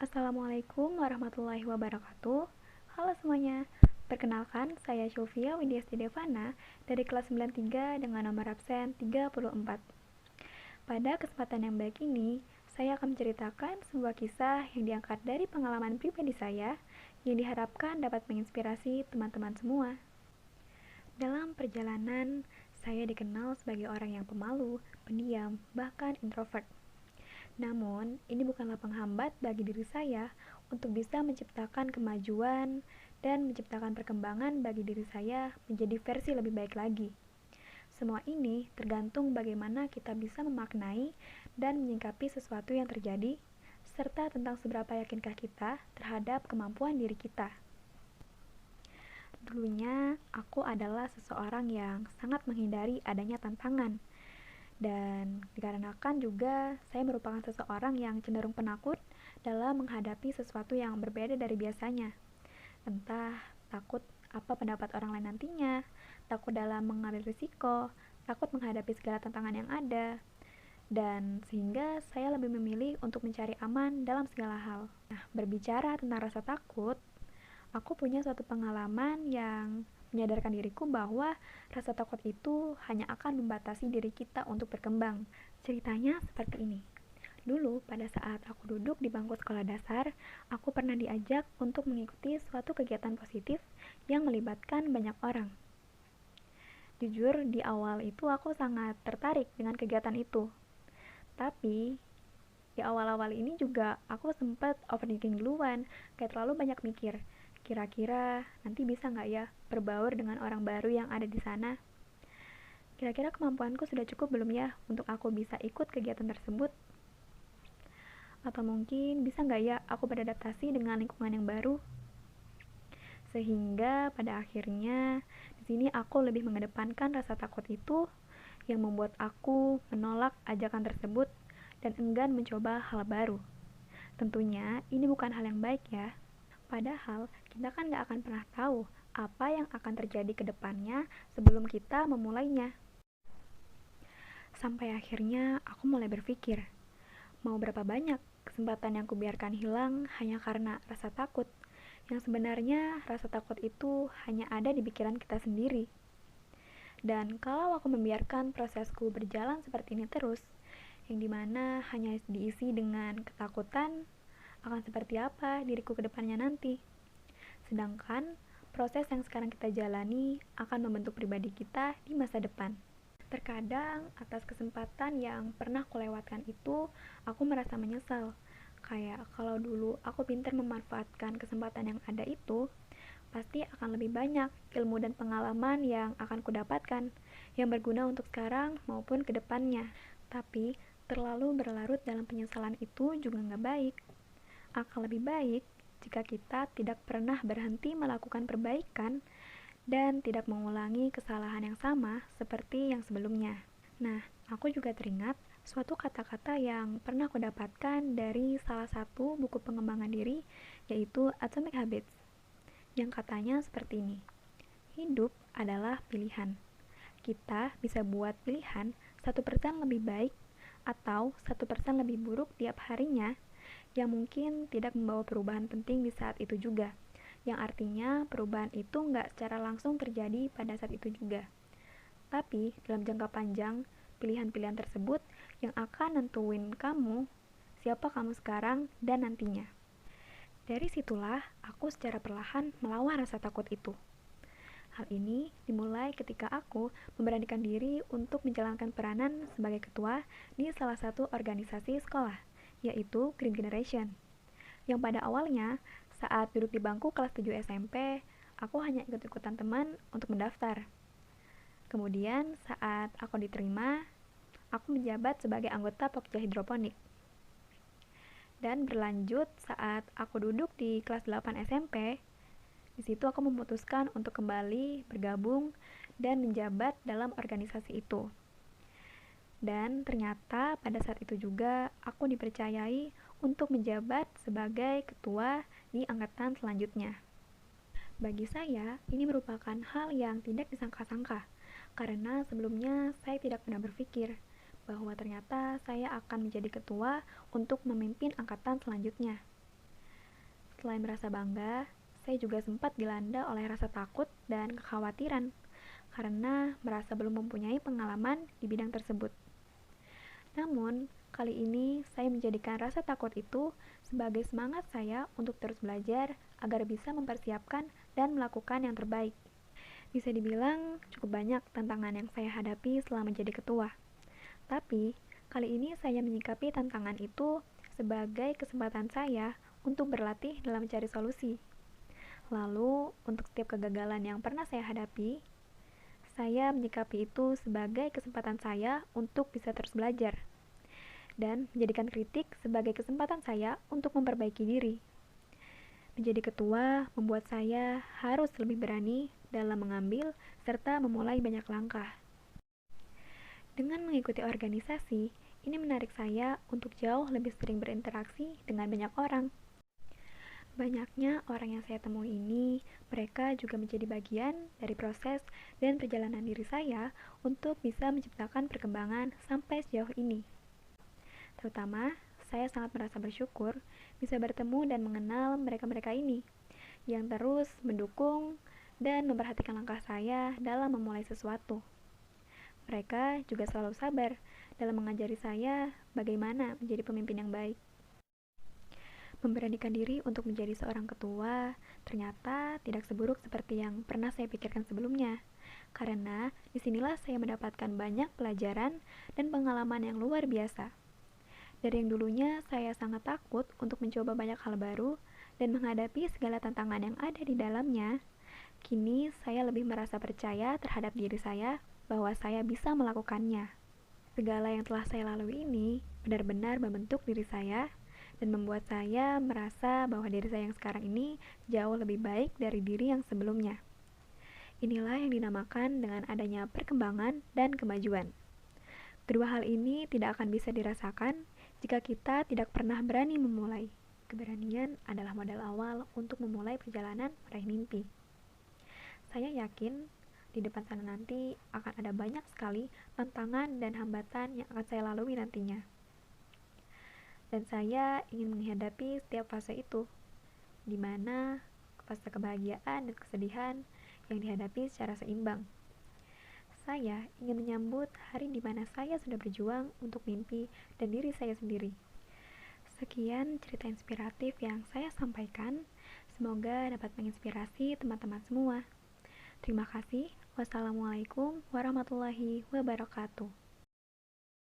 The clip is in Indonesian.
Assalamualaikum warahmatullahi wabarakatuh. Halo semuanya. Perkenalkan, saya Sylvia Widyasti Devana dari kelas 93 dengan nomor absen 34. Pada kesempatan yang baik ini, saya akan menceritakan sebuah kisah yang diangkat dari pengalaman pribadi saya yang diharapkan dapat menginspirasi teman-teman semua. Dalam perjalanan, saya dikenal sebagai orang yang pemalu, pendiam, bahkan introvert. Namun, ini bukanlah penghambat bagi diri saya untuk bisa menciptakan kemajuan dan menciptakan perkembangan bagi diri saya menjadi versi lebih baik lagi. Semua ini tergantung bagaimana kita bisa memaknai dan menyikapi sesuatu yang terjadi, serta tentang seberapa yakinkah kita terhadap kemampuan diri kita. Dulunya, aku adalah seseorang yang sangat menghindari adanya tantangan. Dan dikarenakan juga saya merupakan seseorang yang cenderung penakut dalam menghadapi sesuatu yang berbeda dari biasanya. Entah takut apa pendapat orang lain nantinya, takut dalam mengambil risiko, takut menghadapi segala tantangan yang ada, dan sehingga saya lebih memilih untuk mencari aman dalam segala hal. Nah, berbicara tentang rasa takut, aku punya suatu pengalaman yang menyadarkan diriku bahwa rasa takut itu hanya akan membatasi diri kita untuk berkembang. Ceritanya seperti ini. Dulu, pada saat aku duduk di bangku sekolah dasar, aku pernah diajak untuk mengikuti suatu kegiatan positif yang melibatkan banyak orang. Jujur, di awal itu aku sangat tertarik dengan kegiatan itu. Tapi, di awal-awal ini juga aku sempat overthinking duluan, kayak terlalu banyak mikir. Kira-kira nanti bisa nggak ya berbaur dengan orang baru yang ada di sana? Kira-kira kemampuanku sudah cukup belum ya untuk aku bisa ikut kegiatan tersebut? Atau mungkin bisa nggak ya aku beradaptasi dengan lingkungan yang baru? Sehingga pada akhirnya di sini aku lebih mengedepankan rasa takut itu yang membuat aku menolak ajakan tersebut dan enggan mencoba hal baru. Tentunya ini bukan hal yang baik ya. Padahal kita kan gak akan pernah tahu apa yang akan terjadi ke depannya sebelum kita memulainya. Sampai akhirnya aku mulai berpikir, mau berapa banyak kesempatan yang kubiarkan hilang hanya karena rasa takut. Yang sebenarnya rasa takut itu hanya ada di pikiran kita sendiri. Dan kalau aku membiarkan prosesku berjalan seperti ini terus, yang dimana hanya diisi dengan ketakutan, akan seperti apa diriku ke depannya nanti. Sedangkan proses yang sekarang kita jalani akan membentuk pribadi kita di masa depan. Terkadang atas kesempatan yang pernah kulewatkan itu, aku merasa menyesal. Kayak kalau dulu aku pintar memanfaatkan kesempatan yang ada itu, pasti akan lebih banyak ilmu dan pengalaman yang akan kudapatkan, yang berguna untuk sekarang maupun ke depannya. Tapi terlalu berlarut dalam penyesalan itu juga nggak baik. Akan lebih baik jika kita tidak pernah berhenti melakukan perbaikan dan tidak mengulangi kesalahan yang sama seperti yang sebelumnya. Nah, aku juga teringat suatu kata-kata yang pernah aku dapatkan dari salah satu buku pengembangan diri, yaitu Atomic Habits, yang katanya seperti ini. Hidup adalah pilihan. Kita bisa buat pilihan 1% lebih baik atau 1% lebih buruk tiap harinya, yang mungkin tidak membawa perubahan penting di saat itu juga, yang artinya perubahan itu nggak secara langsung terjadi pada saat itu juga. Tapi dalam jangka panjang, pilihan-pilihan tersebut yang akan nentuin kamu, siapa kamu sekarang dan nantinya. Dari situlah aku secara perlahan melawan rasa takut itu. Hal ini dimulai ketika aku memberanikan diri untuk menjalankan peranan sebagai ketua di salah satu organisasi sekolah, yaitu Green Generation. Yang pada awalnya, saat duduk di bangku kelas 7 SMP, aku hanya ikut-ikutan teman untuk mendaftar. Kemudian, saat aku diterima, aku menjabat sebagai anggota Pokja Hidroponik. Dan berlanjut saat aku duduk di kelas 8 SMP, di situ aku memutuskan untuk kembali bergabung dan menjabat dalam organisasi itu. Dan ternyata pada saat itu juga aku dipercayai untuk menjabat sebagai ketua di angkatan selanjutnya. Bagi saya, ini merupakan hal yang tidak disangka-sangka, karena sebelumnya saya tidak pernah berpikir bahwa ternyata saya akan menjadi ketua untuk memimpin angkatan selanjutnya. Selain merasa bangga, saya juga sempat dilanda oleh rasa takut dan kekhawatiran karena merasa belum mempunyai pengalaman di bidang tersebut. Namun, kali ini saya menjadikan rasa takut itu sebagai semangat saya untuk terus belajar agar bisa mempersiapkan dan melakukan yang terbaik. Bisa dibilang cukup banyak tantangan yang saya hadapi selama menjadi ketua. Tapi, kali ini saya menyikapi tantangan itu sebagai kesempatan saya untuk berlatih dalam mencari solusi. Lalu, untuk setiap kegagalan yang pernah saya hadapi, saya menyikapi itu sebagai kesempatan saya untuk bisa terus belajar dan menjadikan kritik sebagai kesempatan saya untuk memperbaiki diri. Menjadi ketua membuat saya harus lebih berani dalam mengambil serta memulai banyak langkah. Dengan mengikuti organisasi, ini menarik saya untuk jauh lebih sering berinteraksi dengan banyak orang. Banyaknya orang yang saya temui ini, mereka juga menjadi bagian dari proses dan perjalanan diri saya untuk bisa menciptakan perkembangan sampai sejauh ini. Terutama, saya sangat merasa bersyukur bisa bertemu dan mengenal mereka-mereka ini yang terus mendukung dan memperhatikan langkah saya dalam memulai sesuatu. Mereka juga selalu sabar dalam mengajari saya bagaimana menjadi pemimpin yang baik. Memberanikan diri untuk menjadi seorang ketua ternyata tidak seburuk seperti yang pernah saya pikirkan sebelumnya. Karena disinilah saya mendapatkan banyak pelajaran dan pengalaman yang luar biasa. Dari yang dulunya saya sangat takut untuk mencoba banyak hal baru dan menghadapi segala tantangan yang ada di dalamnya, kini saya lebih merasa percaya terhadap diri saya bahwa saya bisa melakukannya. Segala yang telah saya lalui ini benar-benar membentuk diri saya dan membuat saya merasa bahwa diri saya yang sekarang ini jauh lebih baik dari diri yang sebelumnya. Inilah yang dinamakan dengan adanya perkembangan dan kemajuan. Kedua hal ini tidak akan bisa dirasakan jika kita tidak pernah berani memulai. Keberanian adalah modal awal untuk memulai perjalanan meraih mimpi. Saya yakin di depan sana nanti akan ada banyak sekali tantangan dan hambatan yang akan saya lalui nantinya. Dan saya ingin menghadapi setiap fase itu, di mana fase kebahagiaan dan kesedihan yang dihadapi secara seimbang. Saya ingin menyambut hari di mana saya sudah berjuang untuk mimpi dan diri saya sendiri. Sekian cerita inspiratif yang saya sampaikan. Semoga dapat menginspirasi teman-teman semua. Terima kasih. Wassalamualaikum warahmatullahi wabarakatuh.